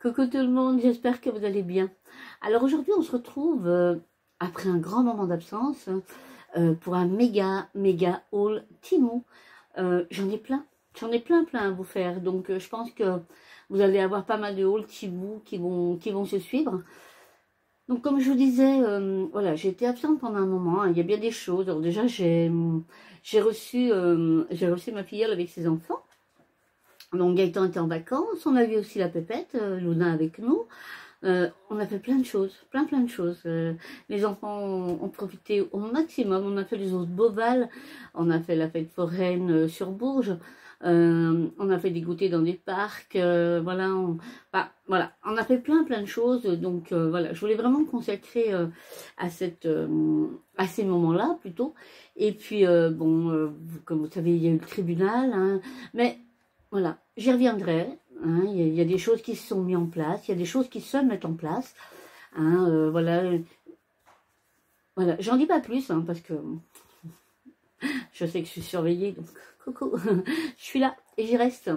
Coucou tout le monde, j'espère que vous allez bien. Alors aujourd'hui on se retrouve après un grand moment d'absence pour un méga haul Temu. J'en ai plein à vous faire. Donc je pense que vous allez avoir pas mal de hauls Temu qui vont se suivre. Donc comme je vous disais, voilà, j'ai été absente pendant un moment, hein. Il y a bien des choses. Alors déjà j'ai reçu ma filleule avec ses enfants. Donc Gaëtan était en vacances, on a vu aussi la pépette, Luna avec nous. On a fait plein de choses, plein de choses. Les enfants ont profité au maximum. On a fait les autres Beauval, on a fait la fête foraine sur Bourges, on a fait des goûters dans des parcs, voilà, on a fait plein de choses. Donc voilà, je voulais vraiment me consacrer à ces moments-là plutôt. Et puis comme vous savez, il y a eu le tribunal, hein, mais voilà, j'y reviendrai. Hein, il y a des choses qui se sont mises en place, il y a des choses qui se mettent en place. Hein, voilà, j'en dis pas plus, hein, parce que je sais que je suis surveillée, donc coucou, je suis là et j'y reste.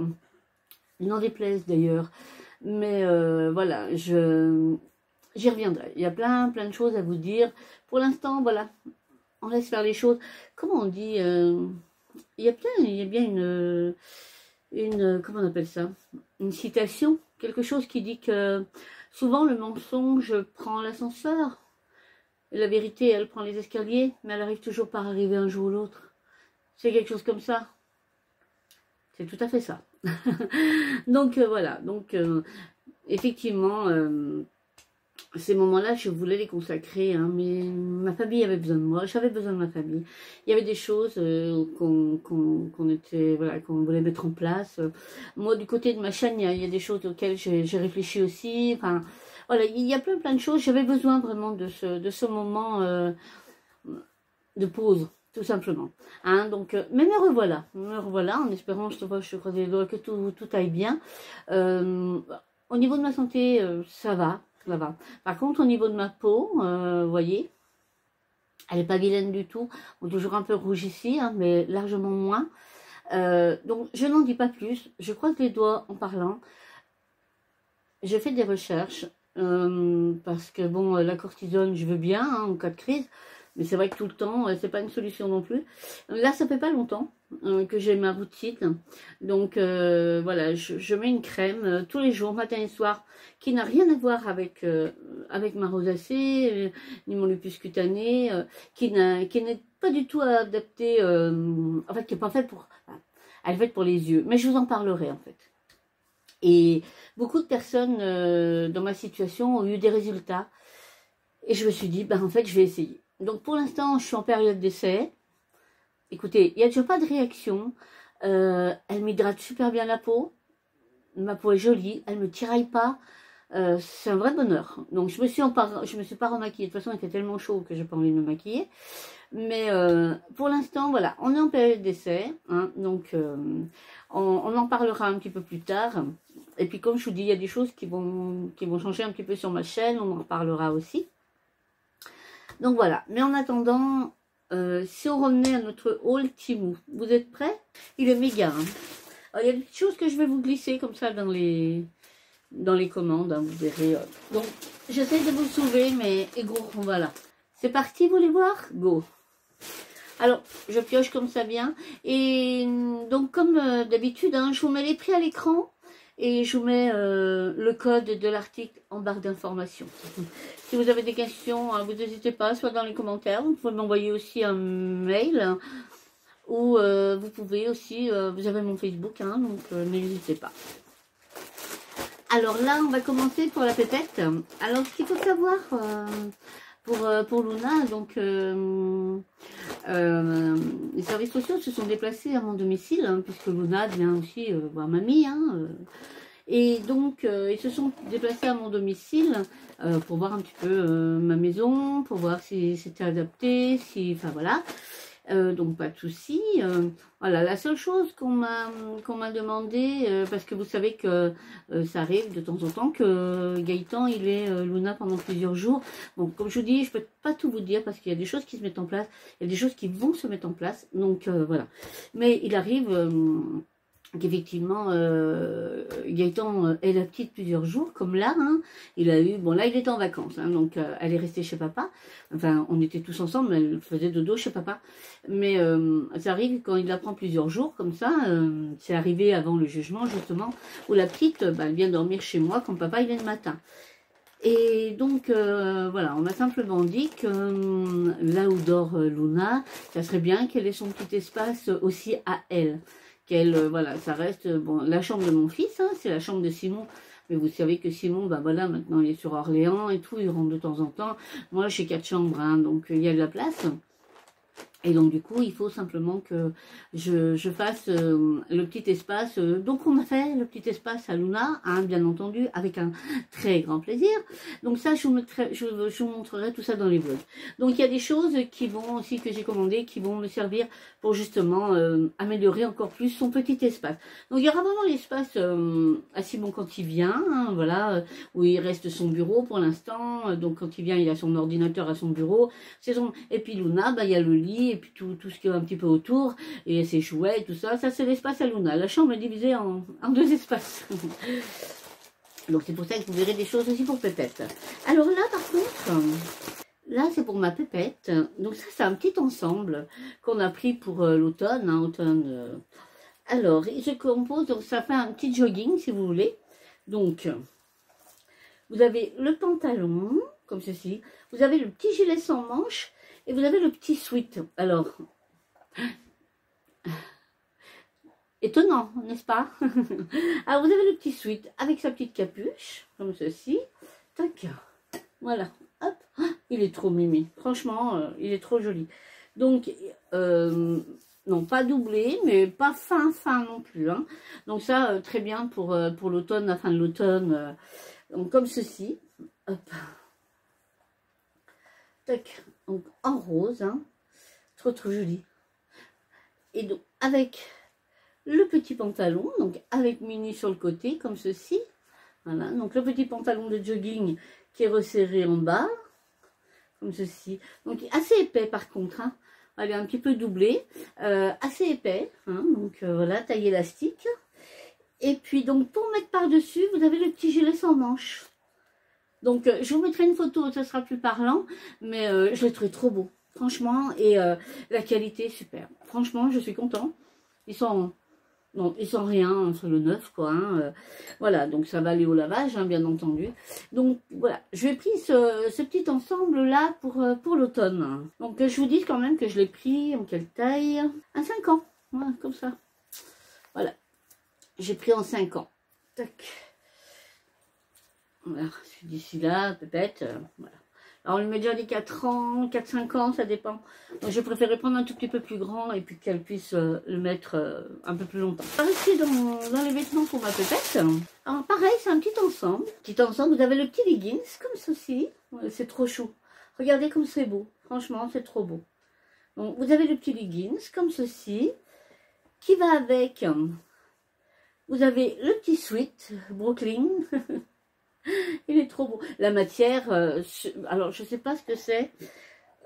N'en déplaise d'ailleurs. Mais voilà, j'y reviendrai. Il y a plein de choses à vous dire. Pour l'instant, voilà, on laisse faire les choses. Comment on dit il y a bien comment on appelle ça, une citation, quelque chose qui dit que souvent le mensonge prend l'ascenseur et la vérité elle prend les escaliers, mais elle arrive toujours par arriver un jour ou l'autre. C'est quelque chose comme ça, c'est tout à fait ça. Donc voilà, donc effectivement ces moments-là, je voulais les consacrer, hein, mais ma famille avait besoin de moi, j'avais besoin de ma famille. Il y avait des choses qu'on voulait mettre en place. Moi, du côté de ma chaîne, il y a des choses auxquelles j'ai réfléchi aussi. Enfin, voilà, il y a plein de choses. J'avais besoin vraiment de ce moment de pause, tout simplement. Hein, donc, mais me revoilà, en espérant, je croise les doigts, que tout aille bien. Au niveau de ma santé, ça va. Par contre, au niveau de ma peau, vous voyez, elle n'est pas vilaine du tout. Bon, toujours un peu rouge ici, hein, mais largement moins. Donc, je n'en dis pas plus. Je croise les doigts en parlant. Je fais des recherches parce que, bon, la cortisone, je veux bien, hein, en cas de crise. Mais c'est vrai que tout le temps, c'est pas une solution non plus. Là, ça fait pas longtemps que j'ai ma routine. Donc, voilà, je mets une crème tous les jours, matin et soir, qui n'a rien à voir avec ma rosacée, ni mon lupus cutané, qui n'est pas du tout adaptée, en fait, qui n'est pas faite pour... Elle est faite pour les yeux. Mais je vous en parlerai, en fait. Et beaucoup de personnes dans ma situation ont eu des résultats. Et je me suis dit, en fait, je vais essayer. Donc pour l'instant, je suis en période d'essai. Écoutez, il n'y a déjà pas de réaction. Elle m'hydrate super bien la peau. Ma peau est jolie, elle ne me tiraille pas. C'est un vrai bonheur. Donc je me suis pas remaquillée. De toute façon, il était tellement chaud que j'ai pas envie de me maquiller. Mais pour l'instant, voilà, on est en période d'essai. Hein, donc on en parlera un petit peu plus tard. Et puis comme je vous dis, il y a des choses qui vont changer un petit peu sur ma chaîne. On en reparlera aussi. Donc voilà, mais en attendant, si on revenait à notre haul Temu, vous êtes prêts? Il est méga. Hein. Alors, il y a des choses que je vais vous glisser comme ça dans les commandes, hein, vous verrez. Donc, j'essaie de vous sauver, mais et gros, voilà. C'est parti, vous voulez voir? Go. Alors, je pioche comme ça vient. Et donc, comme d'habitude, hein, je vous mets les prix à l'écran. Et je vous mets le code de l'article en barre d'information. Si vous avez des questions, vous n'hésitez pas, soit dans les commentaires, vous pouvez m'envoyer aussi un mail, ou vous pouvez aussi, vous avez mon Facebook, hein, donc n'hésitez pas. Alors là, on va commencer pour la pépette. Alors, ce qu'il faut savoir pour Luna, donc les services sociaux se sont déplacés à mon domicile, hein, puisque Luna vient aussi voir mamie, hein, et donc ils se sont déplacés à mon domicile pour voir un petit peu ma maison, pour voir si c'était adapté, enfin voilà. Donc pas de souci. Voilà, la seule chose qu'on m'a demandé, parce que vous savez que ça arrive de temps en temps que Gaëtan il est Luna pendant plusieurs jours. Bon, comme je vous dis, je peux pas tout vous dire parce qu'il y a des choses qui se mettent en place, il y a des choses qui vont se mettre en place. Donc voilà. Mais il arrive qu'effectivement, Gaëtan est la petite plusieurs jours, comme là, hein, il a eu, bon là il était en vacances, hein, donc elle est restée chez papa, enfin on était tous ensemble, elle faisait dodo chez papa, mais ça arrive quand il la prend plusieurs jours, comme ça, c'est arrivé avant le jugement justement, où la petite, elle vient dormir chez moi quand papa il est le matin. Et donc, voilà, on m'a simplement dit que là où dort Luna, ça serait bien qu'elle ait son petit espace aussi à elle. Qu'elle, voilà, ça reste, bon, la chambre de mon fils, hein, c'est la chambre de Simon. Mais vous savez que Simon, voilà, maintenant il est sur Orléans et tout, il rentre de temps en temps. Moi, j'ai 4 chambres, hein, donc il y a de la place. Et donc du coup, il faut simplement que je fasse le petit espace. Donc on a fait le petit espace à Luna, hein, bien entendu, avec un très grand plaisir. Donc ça, je vous montrerai tout ça dans les vlogs. Donc il y a des choses qui vont aussi, que j'ai commandées, qui vont me servir pour justement améliorer encore plus son petit espace. Donc il y aura vraiment l'espace à Simon quand il vient, hein, voilà, où il reste son bureau pour l'instant. Donc quand il vient, il a son ordinateur à son bureau. Et puis Luna, il y a le lit, et puis tout ce qui est un petit peu autour, et ses jouets, tout ça. Ça, c'est l'espace à Luna. La chambre est divisée en 2 espaces. Donc, c'est pour ça que vous verrez des choses aussi pour Pépette. Alors là, par contre, là, c'est pour ma Pépette. Donc ça, c'est un petit ensemble qu'on a pris pour l'automne. Hein, automne. Alors, il se compose, donc ça fait un petit jogging, si vous voulez. Donc, vous avez le pantalon, comme ceci. Vous avez le petit gilet sans manches. Et vous avez le petit sweat. Alors, étonnant, n'est-ce pas? Alors, vous avez le petit sweat avec sa petite capuche, comme ceci. Tac, voilà, hop. Il est trop mimi. Franchement, il est trop joli. Donc, non, pas doublé, mais pas fin non plus. Hein. Donc ça, très bien pour l'automne, la fin de l'automne. Donc, comme ceci. Hop. Tac. Donc en rose, hein, trop joli. Et donc avec le petit pantalon, donc avec mini sur le côté, comme ceci. Voilà, donc le petit pantalon de jogging qui est resserré en bas, comme ceci. Donc assez épais par contre, hein. Elle est un petit peu doublée, assez épais, hein, donc voilà, taille élastique. Et puis donc pour mettre par-dessus, vous avez le petit gilet sans manches. Donc, je vous mettrai une photo, ça sera plus parlant, mais je l'ai trouvé trop beau, franchement, et la qualité est super. Franchement, je suis content. Ils sont rien entre le neuf, quoi. Hein, voilà, donc ça va aller au lavage, hein, bien entendu. Donc, voilà, je vais pris ce petit ensemble-là pour l'automne. Donc, je vous dis quand même que je l'ai pris en quelle taille? Un 5 ans, voilà, comme ça. Voilà, j'ai pris en 5 ans. Tac. Voilà, d'ici là, Pépette, voilà. Alors, on lui met déjà des 4 ans, 4-5 ans, ça dépend. Donc, je préférais prendre un tout petit peu plus grand et puis qu'elle puisse le mettre un peu plus longtemps. On va rester dans les vêtements pour ma Pépette. Alors, pareil, c'est un petit ensemble. Petit ensemble, vous avez le petit leggings, comme ceci. Ouais, c'est trop chou. Regardez comme c'est beau. Franchement, c'est trop beau. Donc, vous avez le petit leggings, comme ceci, qui va avec... vous avez le petit sweat, Brooklyn. Il est trop beau. La matière, alors je sais pas ce que c'est.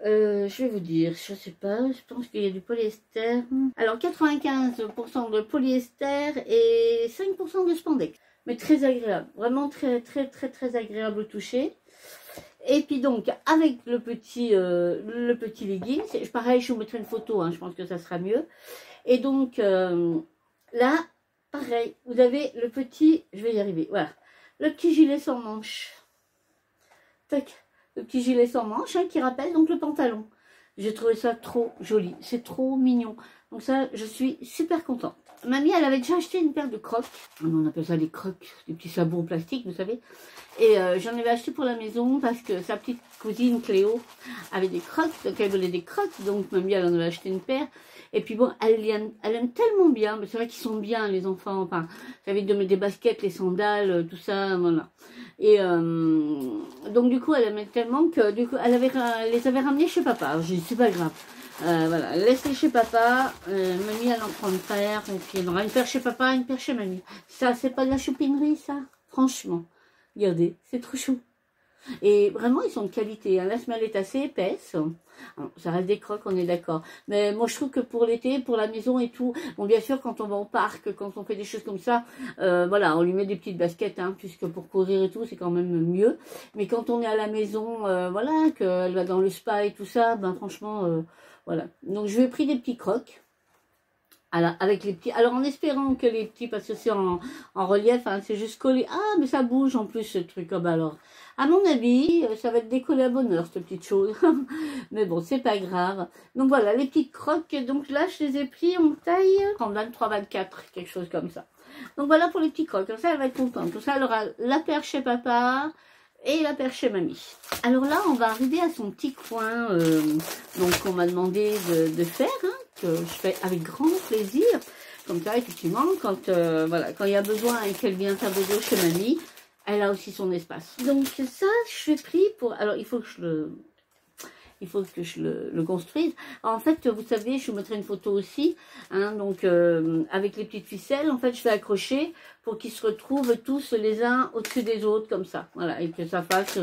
Je vais vous dire, je sais pas, je pense qu'il y a du polyester. Alors 95% de polyester et 5% de spandex. Mais très agréable, vraiment très agréable au toucher. Et puis donc avec le petit legging, pareil je vous mettrai une photo, hein, je pense que ça sera mieux. Et donc là, pareil, vous avez le petit, je vais y arriver, voilà. Le petit gilet sans manches. Tac. Le petit gilet sans manches hein, qui rappelle donc le pantalon. J'ai trouvé ça trop joli. C'est trop mignon. Donc ça, je suis super contente. Mamie, elle avait déjà acheté une paire de crocs. On appelle ça des crocs, des petits sabots en plastique, vous savez. Et j'en avais acheté pour la maison parce que sa petite cousine Cléo avait des crocs. Donc elle voulait des crocs. Donc mamie, elle en avait acheté une paire. Et puis bon, elle aime tellement bien. Mais c'est vrai qu'ils sont bien, les enfants. Enfin, j'avais donné des baskets, les sandales, tout ça, voilà. Et donc du coup, elle aimait tellement que du coup, elle les avait ramenés chez papa. Alors, j'ai dit, c'est pas grave. Voilà, laisse-les chez papa. Mamie, elle en prend une paire. Et puis, elle aura une paire chez papa, une paire chez mamie. Ça, c'est pas de la choupinerie, ça. Franchement. Regardez, c'est trop chou. Et vraiment, ils sont de qualité. Hein. La semelle est assez épaisse. Alors, ça reste des crocs, on est d'accord. Mais moi, je trouve que pour l'été, pour la maison et tout, bon, bien sûr, quand on va au parc, quand on fait des choses comme ça, voilà, on lui met des petites baskets, hein, puisque pour courir et tout, c'est quand même mieux. Mais quand on est à la maison, voilà, qu'elle va dans le spa et tout ça, ben franchement, voilà. Donc, je lui ai pris des petits crocs. Alors, avec les petits, alors en espérant que les petits, parce que c'est en relief, hein, c'est juste collé. Ah, mais ça bouge en plus ce truc. Oh, bah alors, à mon avis, ça va être décollé à bonne heure, cette petite chose. Mais bon, c'est pas grave. Donc voilà, les petites croques. Donc là, je les ai pris en taille 23, 24, quelque chose comme ça. Donc voilà pour les petits croques. Comme ça, elle va être contente. Comme ça, elle aura la paire chez papa et la paire chez mamie. Alors là, on va arriver à son petit coin, donc on m'a demandé de faire, hein, que je fais avec grand plaisir. Comme ça, effectivement, quand voilà, quand il y a besoin et qu'elle vient faire dodo chez mamie, elle a aussi son espace. Donc ça, je suis pris pour... Alors, il faut que je le construise. Alors, en fait, vous savez, je vous mettrai une photo aussi. Hein, donc, avec les petites ficelles, en fait, je vais accrocher pour qu'ils se retrouvent tous les uns au-dessus des autres, comme ça. Voilà, et que ça fasse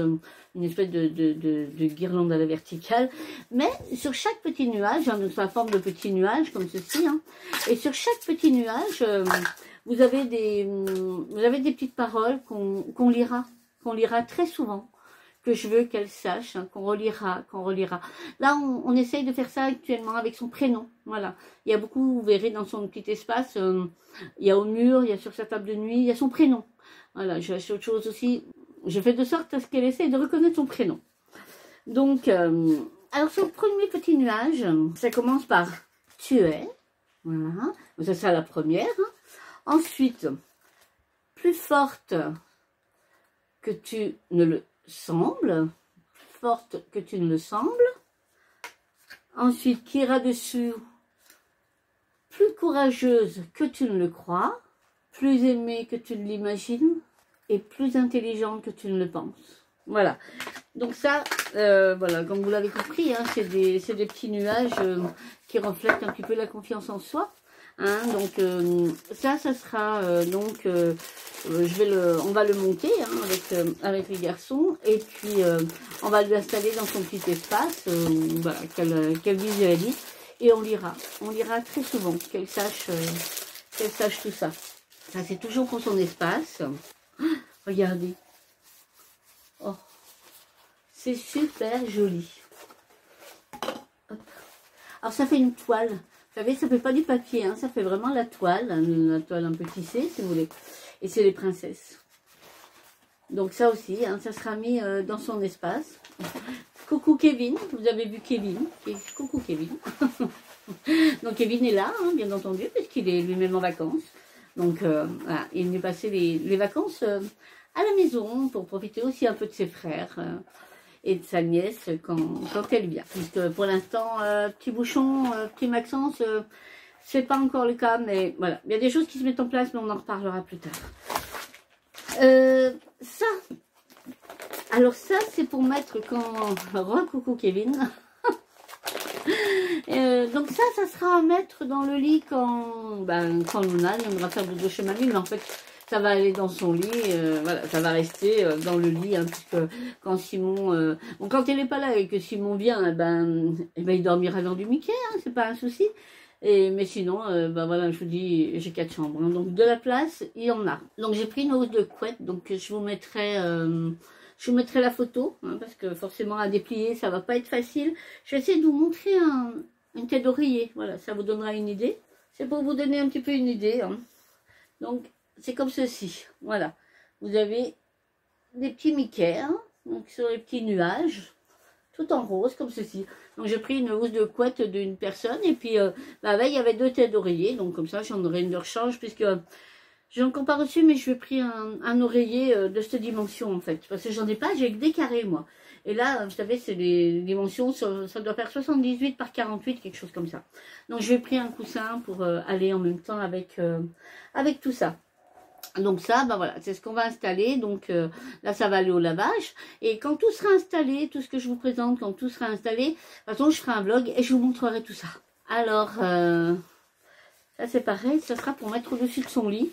une espèce de guirlande à la verticale. Mais sur chaque petit nuage, hein, donc c'est la forme de petit nuage, comme ceci. Hein, et sur chaque petit nuage, vous avez des petites paroles qu'on lira très souvent. Que je veux qu'elle sache, hein, qu'on relira. Là, on essaye de faire ça actuellement avec son prénom. Voilà. Il y a beaucoup, vous verrez dans son petit espace, il y a au mur, il y a sur sa table de nuit, il y a son prénom. Voilà, je fais autre chose aussi. Je fais de sorte à ce qu'elle essaye de reconnaître son prénom. Donc, alors sur le premier petit nuage, ça commence par « tu es ». Voilà. Ça sera la première. Hein. Ensuite, « plus forte que tu ne le semble, forte que tu ne le sembles. Ensuite, qui ira dessus, plus courageuse que tu ne le crois, plus aimée que tu ne l'imagines et plus intelligente que tu ne le penses. Voilà. Donc ça, voilà, comme vous l'avez compris, hein, c'est des petits nuages qui reflètent un petit peu la confiance en soi. Hein, donc ça sera donc on va le monter hein, avec les garçons et puis on va l'installer dans son petit espace voilà, qu'elle visualise et on lira très souvent qu'elle sache tout ça. Ça c'est toujours pour son espace. Oh, regardez, oh, c'est super joli. Hop. Alors ça fait une toile. Vous savez, ça fait pas du papier, hein, ça fait vraiment la toile un peu tissée, si vous voulez. Et c'est les princesses. Donc ça aussi, hein, ça sera mis dans son espace. Coucou Kevin, vous avez vu Kevin. Coucou Kevin. Donc Kevin est là, hein, bien entendu, puisqu'il est lui-même en vacances. Donc voilà, il est venu passer les vacances à la maison pour profiter aussi un peu de ses frères. Et de sa nièce quand elle vient. Puisque pour l'instant, petit bouchon, petit Maxence, c'est pas encore le cas, mais voilà. Il y a des choses qui se mettent en place, mais on en reparlera plus tard. Ça, alors ça, c'est pour mettre quand... Coucou Kevin. Donc ça sera à mettre dans le lit quand Luna viendra faire dodo chez mamie, mais en fait... Ça va aller dans son lit, voilà, ça va rester dans le lit, hein, puisque quand Simon, bon, quand elle n'est pas là et que Simon vient, il dormira dans du Mickey, hein, c'est pas un souci. Mais sinon, voilà, je vous dis, j'ai 4 chambres, hein, donc de la place, il y en a. Donc j'ai pris une housse de couette, donc je vous mettrai la photo, hein, parce que forcément à déplier, ça va pas être facile. Je vais essayer de vous montrer une tête d'oreiller, voilà, ça vous donnera une idée. C'est pour vous donner un petit peu une idée, hein. Donc c'est comme ceci, voilà. Vous avez des petits Mickey, hein, donc sur les petits nuages, tout en rose, comme ceci. Donc j'ai pris une housse de couette d'une personne, et puis il y avait 2 têtes d'oreiller, donc comme ça j'en aurai une de rechange, puisque j'ai encore pas reçu, mais je lui ai pris un oreiller de cette dimension, en fait. Parce que j'en ai pas, j'ai que des carrés, moi. Et là, vous savez, c'est les dimensions, ça doit faire 78 par 48, quelque chose comme ça. Donc je lui ai pris un coussin pour aller en même temps avec tout ça. Donc ça, voilà, c'est ce qu'on va installer. Donc là, ça va aller au lavage. Et quand tout sera installé, tout ce que je vous présente, quand tout sera installé, de toute façon, je ferai un vlog et je vous montrerai tout ça. Alors, ça c'est pareil, ça sera pour mettre au-dessus de son lit.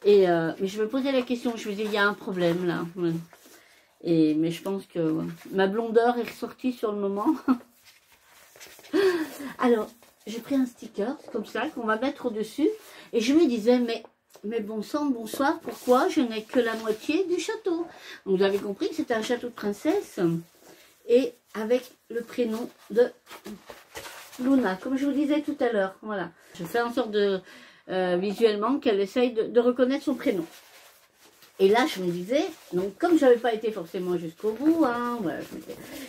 Et mais je me posais la question, je me disais, il y a un problème là. Mais je pense que ma blondeur est ressortie sur le moment. Alors, j'ai pris un sticker, comme ça, qu'on va mettre au-dessus. Et je me disais, mais bon sang, bonsoir, pourquoi je n'ai que la moitié du château? Donc, vous avez compris que c'était un château de princesse. Et avec le prénom de Luna, comme je vous disais tout à l'heure. Voilà. Je fais en sorte de, visuellement, qu'elle essaye de reconnaître son prénom. Et là, je me disais, donc comme je n'avais pas été forcément jusqu'au bout, hein, voilà,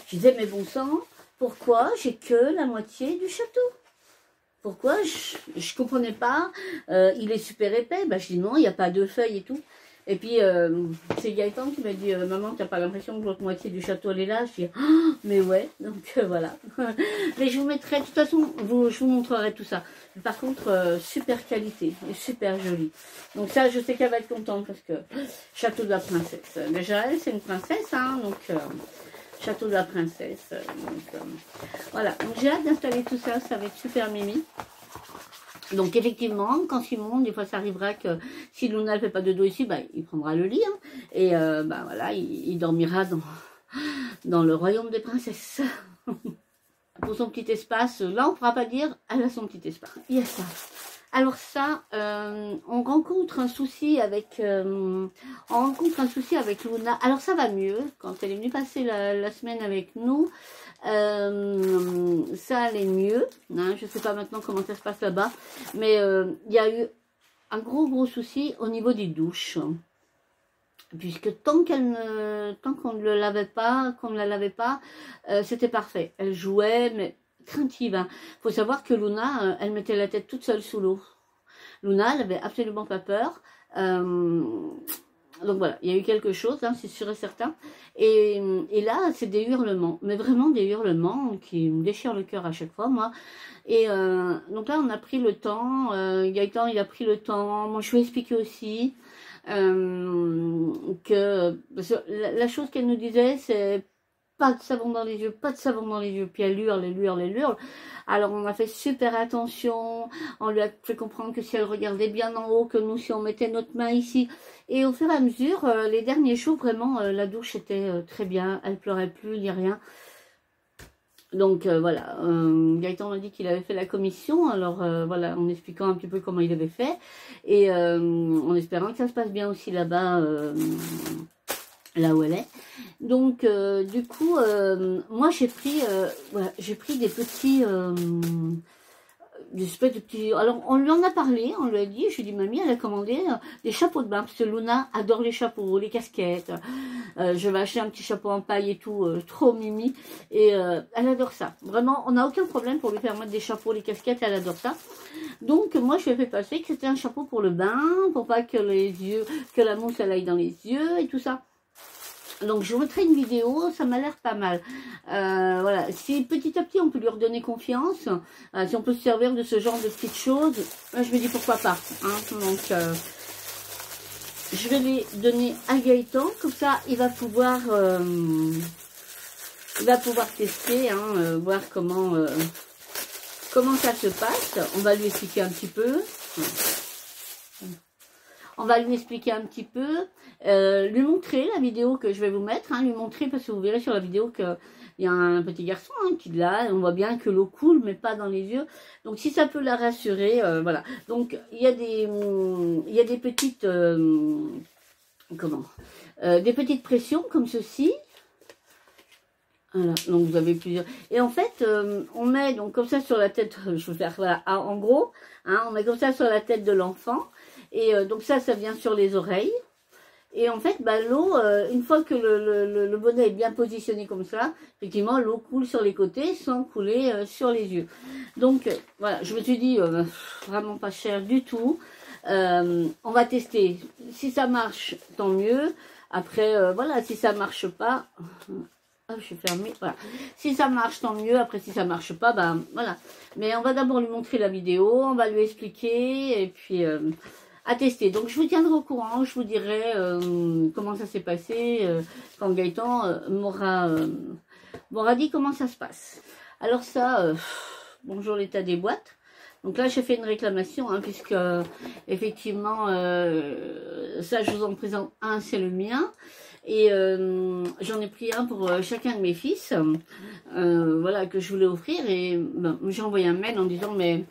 je disais, mais bon sang, pourquoi j'ai que la moitié du château? Pourquoi je ne comprenais pas, il est super épais. Ben, je dis non, il n'y a pas deux feuilles et tout. Et puis, c'est Gaëtan qui m'a dit, maman, tu n'as pas l'impression que l'autre moitié du château, elle est là? Je dis, oh, mais ouais, donc voilà. Mais je vous mettrai, de toute façon, je vous montrerai tout ça. Par contre, super qualité, et super joli. Donc ça, je sais qu'elle va être contente parce que château de la princesse. Déjà, elle, c'est une princesse, hein, donc château de la princesse. Voilà, donc j'ai hâte d'installer tout ça, ça va être super mimi. Donc effectivement, quand Simon, des fois ça arrivera que si Luna ne fait pas de dos ici, bah, il prendra le lit. Hein, et bah, voilà, il dormira dans le royaume des princesses. Pour son petit espace, là on ne pourra pas dire, elle a son petit espace. Il y a ça. Alors ça, on rencontre un souci avec Luna. Alors ça va mieux, quand elle est venue passer la semaine avec nous. Ça allait mieux, hein, je ne sais pas maintenant comment ça se passe là-bas, mais il y a eu un gros souci au niveau des douches, puisque tant qu'on ne la lavait pas, c'était parfait. Elle jouait, mais craintive. Hein. Faut savoir que Luna, elle mettait la tête toute seule sous l'eau. Luna, elle avait absolument pas peur. Donc voilà, il y a eu quelque chose, hein, c'est sûr et certain. Et là, c'est des hurlements, mais vraiment des hurlements qui me déchirent le cœur à chaque fois, moi. Et donc là, on a pris le temps, Gaëtan, il a pris le temps. Moi, je lui ai expliqué aussi que la chose qu'elle nous disait, c'est pas de savon dans les yeux, pas de savon dans les yeux. Puis elle hurle. Alors on a fait super attention, on lui a fait comprendre que si elle regardait bien en haut, que nous si on mettait notre main ici. Et au fur et à mesure, les derniers jours, vraiment, la douche était très bien, elle pleurait plus, ni rien. Donc voilà, Gaëtan m'a dit qu'il avait fait la commission, alors voilà, en expliquant un petit peu comment il avait fait. Et en espérant que ça se passe bien aussi là-bas, là où elle est. Donc du coup moi j'ai pris des petits alors on lui en a parlé, on lui a dit, je lui ai dit mamie, elle a commandé des chapeaux de bain parce que Luna adore les chapeaux, les casquettes. Je vais acheter un petit chapeau en paille et tout, trop mimi, et elle adore ça. Vraiment, on n'a aucun problème pour lui faire mettre des chapeaux, les casquettes, elle adore ça. Donc moi je lui ai fait passer que c'était un chapeau pour le bain, pour pas que la mousse elle aille dans les yeux et tout ça. Donc je vous mettrai une vidéo, ça m'a l'air pas mal. Voilà, si petit à petit on peut lui redonner confiance, si on peut se servir de ce genre de petites choses, je me dis pourquoi pas. Hein. Donc je vais les donner à Gaëtan, comme ça il va pouvoir tester, hein, voir comment ça se passe. On va lui expliquer un petit peu. On va lui expliquer un petit peu, lui montrer la vidéo que je vais vous mettre, hein, lui montrer parce que vous verrez sur la vidéo qu'il y a un petit garçon hein, qui est là, on voit bien que l'eau coule mais pas dans les yeux. Donc si ça peut la rassurer, voilà. Donc il y a des petites, des petites pressions comme ceci. Voilà, donc vous avez plusieurs. Et en fait, on met donc comme ça sur la tête, je vais faire voilà, en gros, hein, on met comme ça sur la tête de l'enfant. Et donc ça vient sur les oreilles. Et en fait, bah, l'eau, une fois que le bonnet est bien positionné comme ça, effectivement, l'eau coule sur les côtés sans couler sur les yeux. Donc, voilà, je me suis dit, vraiment pas cher du tout. On va tester. Si ça marche, tant mieux. Après, voilà, si ça marche pas... Ah, je suis fermée, voilà. Si ça marche, tant mieux. Après, si ça marche pas, ben voilà. Mais on va d'abord lui montrer la vidéo, on va lui expliquer, et puis... à tester. Donc je vous tiendrai au courant, je vous dirai comment ça s'est passé quand Gaëtan m'aura dit comment ça se passe. Alors ça, bonjour l'état des boîtes. Donc là j'ai fait une réclamation hein, puisque effectivement ça je vous en présente un, c'est le mien. Et j'en ai pris un pour chacun de mes fils, voilà, que je voulais offrir. Et ben, j'ai envoyé un mail en disant, mais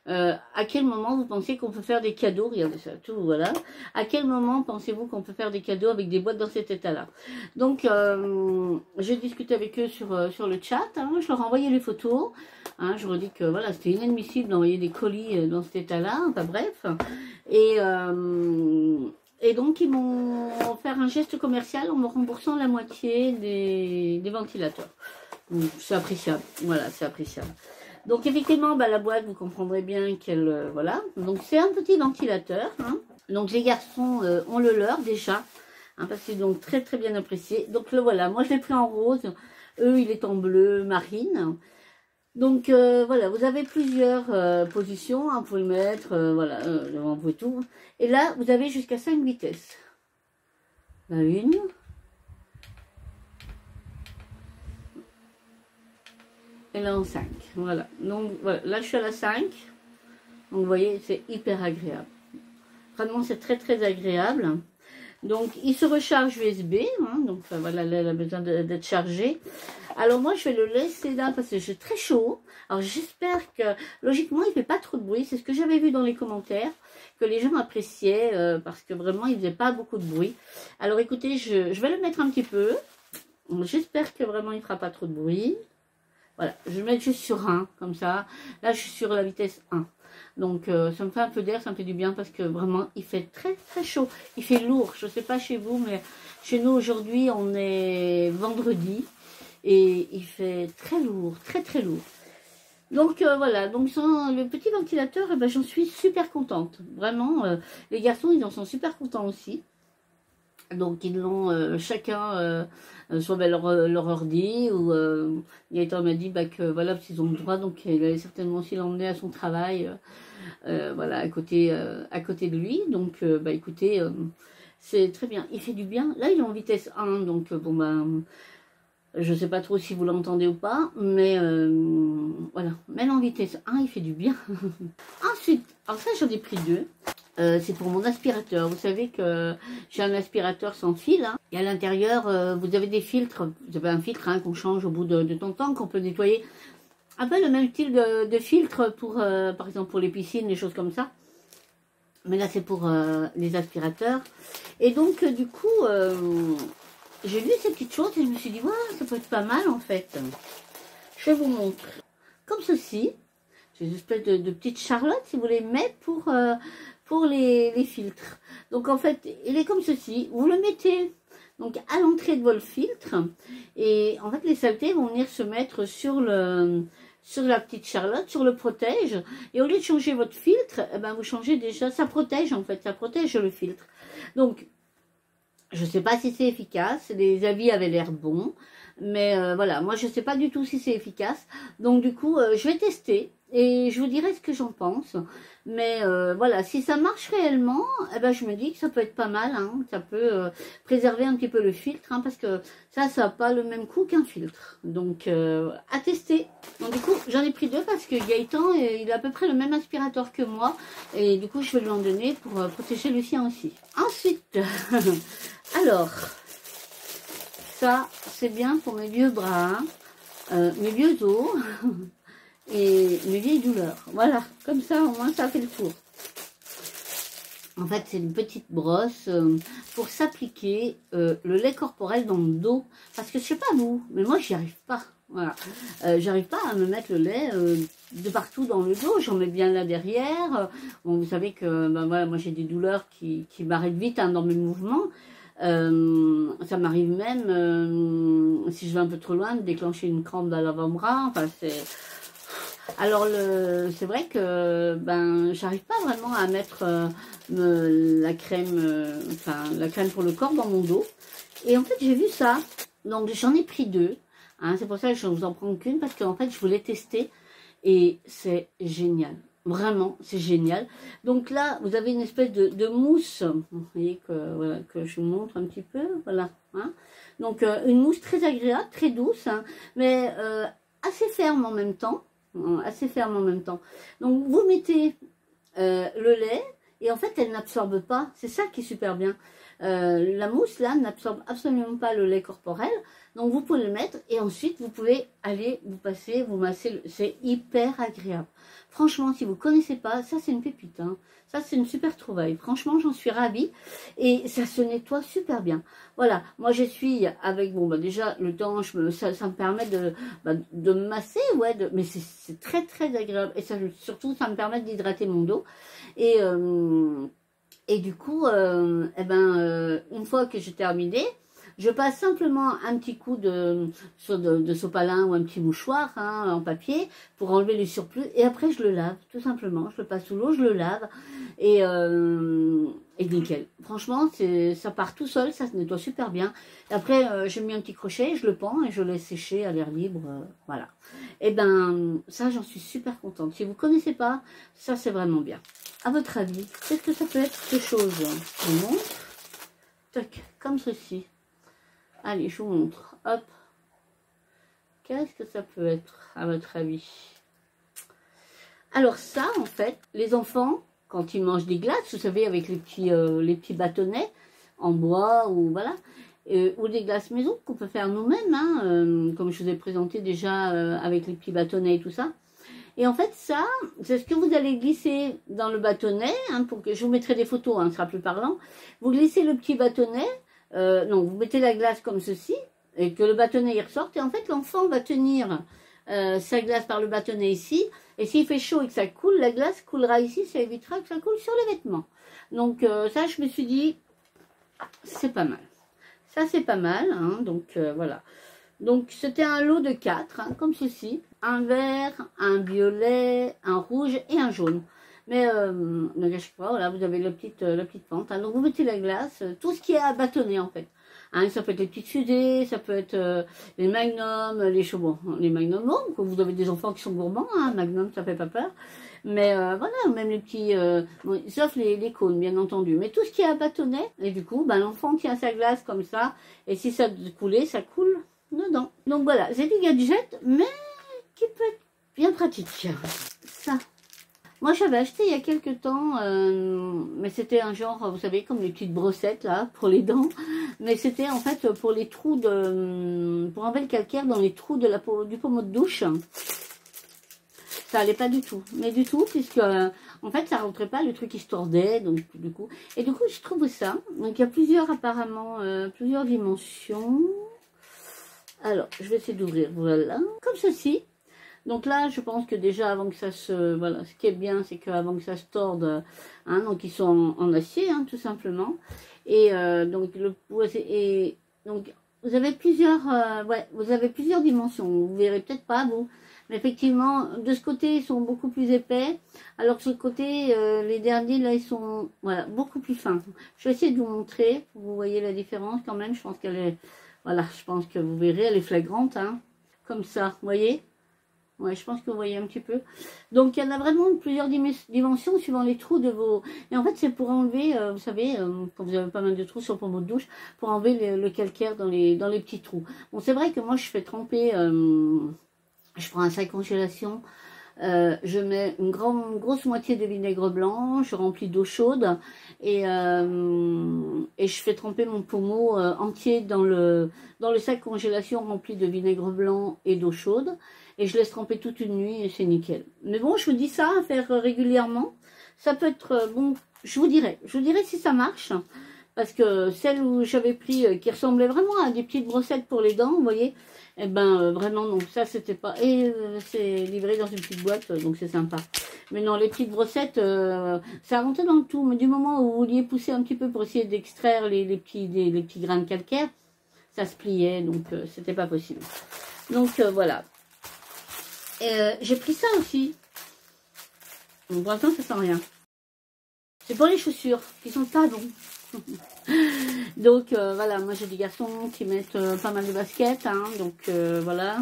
à quel moment vous pensez qu'on peut faire des cadeaux? Regardez ça, tout, voilà. À quel moment pensez-vous qu'on peut faire des cadeaux avec des boîtes dans cet état-là? Donc, j'ai discuté avec eux sur le chat, hein, je leur ai envoyé les photos, hein, je leur ai dit que voilà, c'était inadmissible d'envoyer des colis dans cet état-là, enfin bref. Et donc, ils m'ont fait un geste commercial en me remboursant la moitié des ventilateurs. C'est appréciable, voilà, c'est appréciable. Donc effectivement, bah, la boîte, vous comprendrez bien qu'elle, voilà. Donc c'est un petit ventilateur, hein. Donc les garçons ont le leur déjà, hein, parce que c'est donc très très bien apprécié. Donc le voilà, moi je l'ai pris en rose, eux il est en bleu marine. Donc voilà, vous avez plusieurs positions, hein, vous pouvez le mettre, voilà, vous pouvez tout. Et là, vous avez jusqu'à 5 vitesses. La une. Et là en 5, voilà. Donc voilà, là je suis à la 5. Donc vous voyez, c'est hyper agréable. Vraiment, c'est très très agréable. Donc il se recharge USB, hein, donc voilà, là, elle a besoin d'être chargée. Alors moi je vais le laisser là parce que j'ai très chaud. Alors j'espère que, logiquement, il ne fait pas trop de bruit. C'est ce que j'avais vu dans les commentaires, que les gens appréciaient parce que vraiment il ne faisait pas beaucoup de bruit. Alors écoutez, je vais le mettre un petit peu. J'espère que vraiment il ne fera pas trop de bruit. Voilà, je vais mettre juste sur 1, comme ça. Là, je suis sur la vitesse 1. Donc, ça me fait un peu d'air, ça me fait du bien parce que vraiment, il fait très, très chaud. Il fait lourd. Je ne sais pas chez vous, mais chez nous, aujourd'hui, on est vendredi. Et il fait très lourd, très, très lourd. Donc, voilà. Donc, sans le petit ventilateur, eh ben, j'en suis super contente. Vraiment, les garçons, ils en sont super contents aussi. Donc ils l'ont chacun sur leur ordi ou Gaëtan m'a dit bah, que voilà, ils ont le droit, donc il allait certainement aussi l'emmener à son travail, voilà, à côté de lui. Donc bah écoutez, c'est très bien, il fait du bien. Là il est en vitesse 1, donc bon bah je sais pas trop si vous l'entendez ou pas, mais voilà, même en vitesse 1 il fait du bien. Ensuite, alors ça j'en ai pris 2. C'est pour mon aspirateur. Vous savez que j'ai un aspirateur sans fil. Hein, et à l'intérieur, vous avez des filtres. Vous avez un filtre hein, qu'on change au bout de temps, qu'on peut nettoyer. Un peu le même style de filtre pour, par exemple, pour les piscines, des choses comme ça. Mais là, c'est pour les aspirateurs. Et donc, du coup, j'ai vu ces petites choses et je me suis dit, ouais, ça peut être pas mal en fait. Je vais vous montrer. Comme ceci. C'est une espèce de petite charlotte, si vous voulez, mais pour les filtres. Donc en fait, il est comme ceci. Vous le mettez donc à l'entrée de votre filtre et en fait les saletés vont venir se mettre sur la petite charlotte, sur le protège. Et au lieu de changer votre filtre, eh ben, vous changez déjà, ça protège en fait, ça protège le filtre. Donc je ne sais pas si c'est efficace, les avis avaient l'air bons, mais voilà, moi je ne sais pas du tout si c'est efficace. Donc du coup, je vais tester et je vous dirai ce que j'en pense. Mais voilà, si ça marche réellement, eh ben, je me dis que ça peut être pas mal, hein, ça peut préserver un petit peu le filtre, hein, parce que ça n'a pas le même coût qu'un filtre. Donc à tester. Donc du coup, j'en ai pris 2 parce que Gaëtan, il a à peu près le même aspirateur que moi. Et du coup, je vais lui en donner pour protéger le sien aussi. Ensuite... Alors, ça, c'est bien pour mes vieux bras, mes vieux os et mes vieilles douleurs. Voilà, comme ça, au moins, ça fait le tour. En fait, c'est une petite brosse pour s'appliquer le lait corporel dans le dos. Parce que, je sais pas vous, mais moi, j'y arrive pas. Voilà, j'arrive pas à me mettre le lait de partout dans le dos. J'en mets bien là derrière. Bon, vous savez que, ben voilà, moi, j'ai des douleurs qui m'arrêtent vite hein, dans mes mouvements. Ça m'arrive même, si je vais un peu trop loin, de déclencher une crampe dans l'avant-bras. Enfin, c'est... Alors, c'est vrai que ben, j'arrive pas vraiment à mettre la crème, enfin, la crème pour le corps dans mon dos. Et en fait, j'ai vu ça. Donc, j'en ai pris 2. Hein, c'est pour ça que je ne vous en prends qu'une, parce qu'en fait, je voulais tester. Et c'est génial. Vraiment, c'est génial. Donc là, vous avez une espèce de mousse. Vous voyez que, voilà, que je vous montre un petit peu. Voilà. Hein. Donc, une mousse très agréable, très douce, hein, mais assez ferme en même temps. Assez ferme en même temps. Donc, vous mettez le lait et en fait, elle n'absorbe pas. C'est ça qui est super bien. La mousse là n'absorbe absolument pas le lait corporel, donc vous pouvez le mettre et ensuite vous pouvez aller vous passer, vous masser, c'est hyper agréable. Franchement, si vous ne connaissez pas, ça c'est une pépite, hein. Ça c'est une super trouvaille, franchement j'en suis ravie et ça se nettoie super bien. Voilà, moi j'essuie avec, bon bah déjà le temps, ça me permet de me masser, ouais, mais c'est très très agréable et ça, surtout ça me permet d'hydrater mon dos et du coup, une fois que j'ai terminé, je passe simplement un petit coup de sopalin ou un petit mouchoir hein, en papier pour enlever le surplus. Et après, je le lave, tout simplement. Je le passe sous l'eau, je le lave et nickel. Franchement, ça part tout seul, ça se nettoie super bien. Et après, j'ai mis un petit crochet, je le pends et je le laisse sécher à l'air libre. Voilà. Et ben, ça, j'en suis super contente. Si vous ne connaissez pas, ça, c'est vraiment bien. À votre avis, qu'est-ce que ça peut être ces choses? Je vous montre. Tac, comme ceci. Allez, je vous montre. Hop. Qu'est-ce que ça peut être, à votre avis? Alors ça, en fait, les enfants, quand ils mangent des glaces, vous savez, avec les petits bâtonnets en bois ou voilà, ou des glaces maison qu'on peut faire nous-mêmes, hein, comme je vous ai présenté déjà avec les petits bâtonnets et tout ça. Et en fait, ça, c'est ce que vous allez glisser dans le bâtonnet, hein, pour que je vous mettrai des photos, hein, ce sera plus parlant. Vous glissez le petit bâtonnet, non, vous mettez la glace comme ceci, et que le bâtonnet y ressorte, et en fait, l'enfant va tenir sa glace par le bâtonnet ici, et s'il fait chaud et que ça coule, la glace coulera ici, ça évitera que ça coule sur les vêtements. Donc ça, je me suis dit, c'est pas mal. Ça, c'est pas mal, hein, donc voilà. Donc, c'était un lot de 4, hein, comme ceci. Un vert, un violet, un rouge et un jaune. Mais ne gâchez pas, voilà, vous avez la petite pente. Hein. Donc, vous mettez la glace, tout ce qui est à bâtonner, en fait. Hein, ça peut être les petites fusées, ça peut être les magnums, les magnums, bon, quand vous avez des enfants qui sont gourmands, hein, magnum, ça fait pas peur. Mais voilà, même les petits, bon, sauf les cônes, bien entendu. Mais tout ce qui est à bâtonner, et du coup, ben, l'enfant tient sa glace comme ça. Et si ça coulait, ça coule dedans. Donc voilà, c'est du gadget, mais qui peut être bien pratique. Ça. Moi, j'avais acheté il y a quelques temps, mais c'était un genre, vous savez, comme les petites brossettes, là, pour les dents. Mais c'était, en fait, pour les trous pour enlever le calcaire dans les trous du pommeau de douche. Ça allait pas du tout. Mais du tout, puisque, en fait, ça rentrait pas, le truc, il se tordait, donc, du coup. Et du coup, je trouve ça. Donc, il y a plusieurs, apparemment, plusieurs dimensions. Alors, je vais essayer d'ouvrir, voilà, comme ceci. Donc là, je pense que déjà, avant que ça se... Voilà, ce qui est bien, c'est qu'avant que ça se torde, hein, donc ils sont en acier, hein, tout simplement. Et donc, vous avez plusieurs dimensions. Vous verrez peut-être pas, vous. Mais effectivement, de ce côté, ils sont beaucoup plus épais. Alors que ce côté, les derniers, là, ils sont voilà, beaucoup plus fins. Je vais essayer de vous montrer. Vous voyez la différence quand même. Je pense qu'elle est... Voilà, je pense que vous verrez, elle est flagrante, hein, comme ça, vous voyez? Ouais, je pense que vous voyez un petit peu. Donc, il y en a vraiment plusieurs dimensions suivant les trous de vos... Et en fait, c'est pour enlever, vous savez, quand vous avez pas mal de trous sur le pommeau de douche, pour enlever le calcaire dans les petits trous. Bon, c'est vrai que moi, je fais tremper... je prends un sac congélation, je mets une grosse moitié de vinaigre blanc, je remplis d'eau chaude et je fais tremper mon pommeau entier dans le sac congélation rempli de vinaigre blanc et d'eau chaude et je laisse tremper toute une nuit et c'est nickel. Mais bon, je vous dis ça à faire régulièrement, ça peut être bon, je vous dirai si ça marche. Parce que celle où j'avais pris, qui ressemblait vraiment à des petites brossettes pour les dents, vous voyez, eh ben vraiment non, ça c'était pas... Et c'est livré dans une petite boîte, donc c'est sympa. Mais non, les petites brossettes, ça rentrait dans le tout. Mais du moment où vous vouliez pousser un petit peu pour essayer d'extraire les petits grains de calcaire, ça se pliait, donc c'était pas possible. Donc voilà. J'ai pris ça aussi. Donc, pour l'instant, ça sent rien. C'est pour les chaussures, qui sont pas bons. Donc voilà, moi j'ai des garçons qui mettent pas mal de baskets, hein, donc voilà,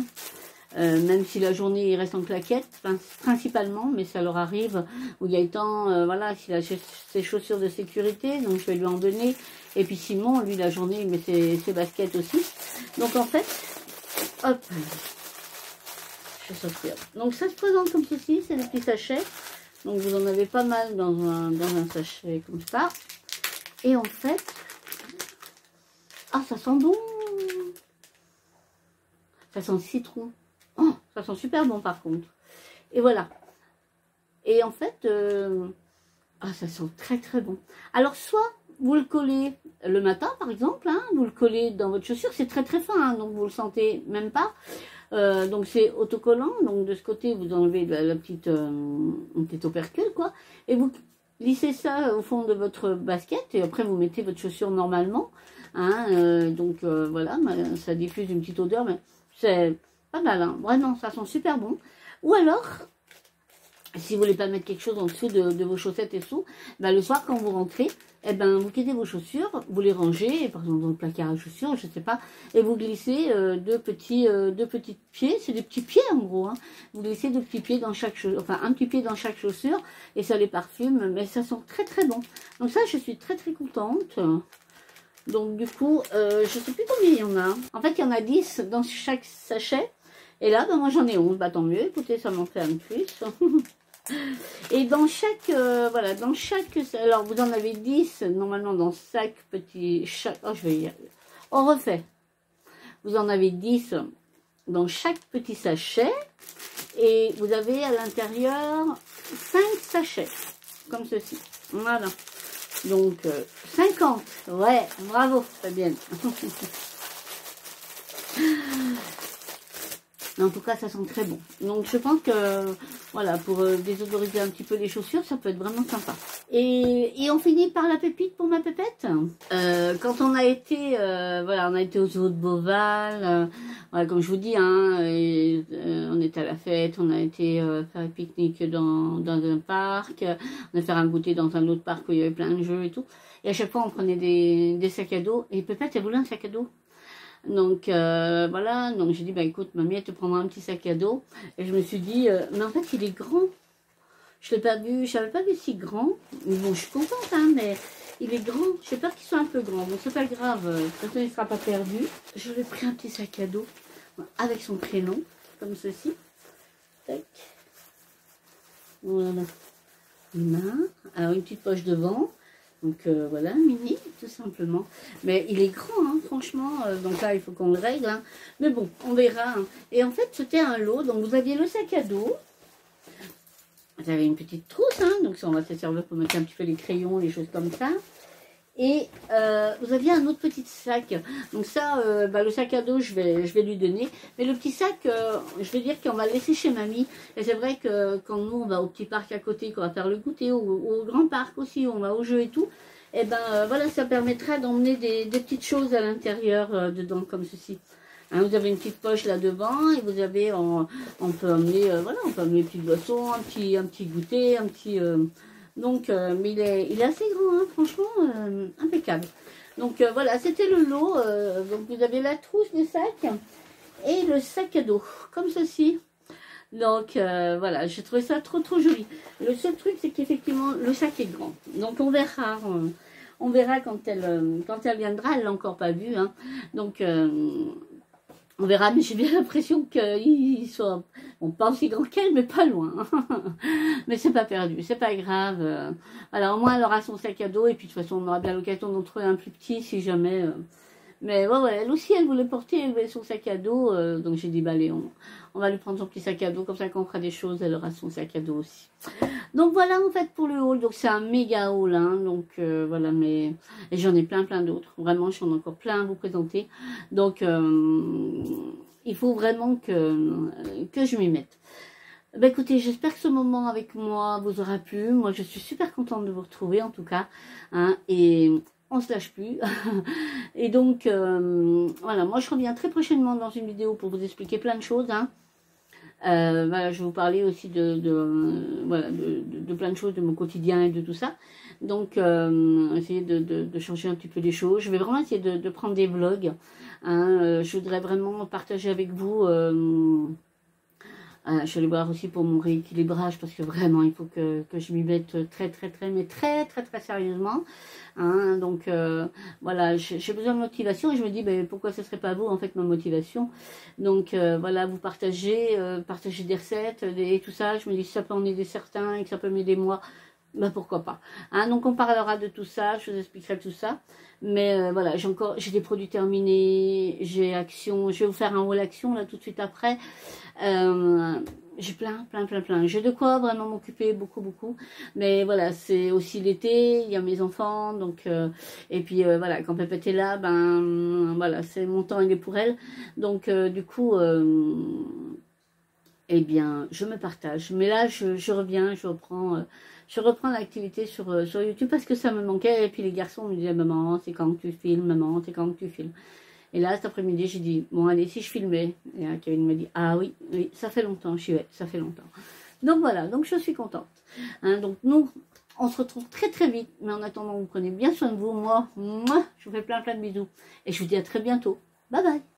même si la journée il reste en claquettes, principalement, mais ça leur arrive, où Gaëtan, voilà, s'il a ses chaussures de sécurité, donc je vais lui en donner, et puis Simon, lui la journée il met ses baskets aussi, donc en fait, hop, je vais sortir, donc ça se présente comme ceci, c'est des petits sachets, donc vous en avez pas mal dans un sachet comme ça. Et en fait, Ah, ça sent bon. Ça sent le citron. Oh, ça sent super bon par contre. Et voilà. Et en fait, ah, ça sent très très bon. Alors, soit vous le collez le matin, par exemple, hein, vous le collez dans votre chaussure, c'est très très fin, hein, donc vous le sentez même pas. Donc c'est autocollant, donc de ce côté vous enlevez la petite, un petit opercule, quoi, et vous lissez ça au fond de votre basket, et après vous mettez votre chaussure normalement, hein, voilà, ça diffuse une petite odeur, mais c'est pas mal, hein, vraiment, ça sent super bon. Ou alors, si vous voulez pas mettre quelque chose en dessous de vos chaussettes et tout, ben, le soir quand vous rentrez, eh ben, vous quittez vos chaussures, vous les rangez, par exemple dans le placard à chaussures, je sais pas, et vous glissez deux petits pieds, c'est des petits pieds en gros, hein. Vous glissez deux petits pieds dans chaque chaussure, enfin un petit pied dans chaque chaussure, et ça les parfume, mais ça sent très très bon. Donc ça, je suis très très contente. Donc du coup, je sais plus combien il y en a. En fait, il y en a 10 dans chaque sachet, et là, ben, moi j'en ai 11, bah tant mieux, écoutez, ça m'en fait un de plus. Et dans chaque, voilà, dans chaque, alors vous en avez 10, normalement dans chaque petit, oh je vais y arriver, on refait, vous en avez 10 dans chaque petit sachet, et vous avez à l'intérieur 5 sachets, comme ceci, voilà, donc 50, ouais, bravo Fabienne. En tout cas, ça sent très bon. Donc, je pense que, voilà, pour désodoriser un petit peu les chaussures, ça peut être vraiment sympa. Et on finit par la pépite pour ma pépette. Quand on a été, voilà, on a été au zoo de Beauval. Voilà, comme je vous dis, hein, on était à la fête, on a été faire un pique-nique dans un parc. On a fait un goûter dans un autre parc où il y avait plein de jeux et tout. Et à chaque fois, on prenait des sacs à dos. Et Pépette, elle voulait un sac à dos. Donc voilà, donc j'ai dit bah écoute mamie, elle te prendra un petit sac à dos, et je me suis dit mais en fait il est grand, je l'ai pas vu, je l'avais pas vu si grand, mais bon je suis contente hein, mais il est grand, j'ai peur qu'il soit un peu grand, donc c'est pas grave, de toute façon il sera pas perdu. Je lui ai pris un petit sac à dos avec son prénom comme ceci, tac, voilà, alors une petite poche devant. Donc voilà, mini, tout simplement. Mais il est grand, hein, franchement. Donc là, il faut qu'on le règle. Hein. Mais bon, on verra. Hein. Et en fait, c'était un lot. Donc vous aviez le sac à dos. Vous avez une petite trousse. Hein, donc ça, on va se servir pour mettre un petit peu les crayons, les choses comme ça. Et vous aviez un autre petit sac. Donc ça, le sac à dos, je vais lui donner. Mais le petit sac, je vais dire qu'on va le laisser chez mamie. Et c'est vrai que quand nous, on va au petit parc à côté, qu'on va faire le goûter, ou au grand parc aussi, où on va au jeu et tout, et ben voilà, ça permettra d'emmener des petites choses à l'intérieur dedans, comme ceci. Hein, vous avez une petite poche là devant, et vous avez, on peut emmener, voilà, on peut emmener une petite boisson, un petit goûter, un petit... Donc, mais il est assez grand, hein, franchement, impeccable. Donc voilà, c'était le lot. Donc vous avez la trousse du sac et le sac à dos, comme ceci. Donc voilà, j'ai trouvé ça trop joli. Le seul truc, c'est qu'effectivement, le sac est grand. Donc on verra quand elle viendra. Elle l'a encore pas vu, hein. Donc on verra, mais j'ai bien l'impression qu'il soit, bon, pas aussi grand qu'elle, mais pas loin. Mais c'est pas perdu, c'est pas grave. Alors au moins elle aura son sac à dos, et puis de toute façon on aura bien l'occasion d'en trouver un plus petit si jamais. Mais ouais, elle aussi elle voulait porter, elle voulait son sac à dos, donc j'ai dit bah allez, on va lui prendre son petit sac à dos, comme ça quand on fera des choses, elle aura son sac à dos aussi. Donc voilà en fait pour le haul, donc c'est un méga haul, hein, donc voilà, mais et j'en ai plein d'autres, vraiment j'en ai encore plein à vous présenter, donc il faut vraiment que je m'y mette. Ben écoutez, j'espère que ce moment avec moi vous aura plu, moi je suis super contente de vous retrouver en tout cas, hein, et on se lâche plus. Et donc voilà, moi je reviens très prochainement dans une vidéo pour vous expliquer plein de choses, hein. Voilà, je vais vous parler aussi voilà, de plein de choses de mon quotidien et de tout ça. Donc, essayer de changer un petit peu les choses. Je vais vraiment essayer de prendre des vlogs. Hein, je voudrais vraiment partager avec vous. Je suis allée voir aussi pour mon rééquilibrage parce que vraiment, il faut que je m'y mette mais très sérieusement. Hein, donc, voilà, j'ai besoin de motivation et je me dis, ben, pourquoi ce serait pas vous, en fait, ma motivation. Donc, voilà, vous partagez des recettes et tout ça. Je me dis, si ça peut en aider certains et que ça peut m'aider moi, ben pourquoi pas. Hein, donc on parlera de tout ça, je vous expliquerai tout ça. Mais voilà, j'ai des produits terminés, j'ai Action, je vais vous faire un haul Action là tout de suite après. J'ai plein. J'ai de quoi vraiment m'occuper beaucoup. Mais voilà, c'est aussi l'été, il y a mes enfants, donc et puis voilà, quand Pépette est là, ben voilà, c'est mon temps, il est pour elle. Donc du coup, eh bien, je me partage. Mais là, je reviens, je reprends l'activité sur YouTube parce que ça me manquait. Et puis les garçons me disaient, maman, c'est quand que tu filmes, maman, c'est quand que tu filmes. Et là, cet après-midi, j'ai dit, bon, allez, si je filmais. Et Kevin me dit, ah oui, ça fait longtemps. Je suis, ouais, ça fait longtemps. Donc voilà, donc je suis contente. Hein, donc nous, on se retrouve très vite. Mais en attendant, vous prenez bien soin de vous. Moi, je vous fais plein de bisous. Et je vous dis à très bientôt. Bye bye.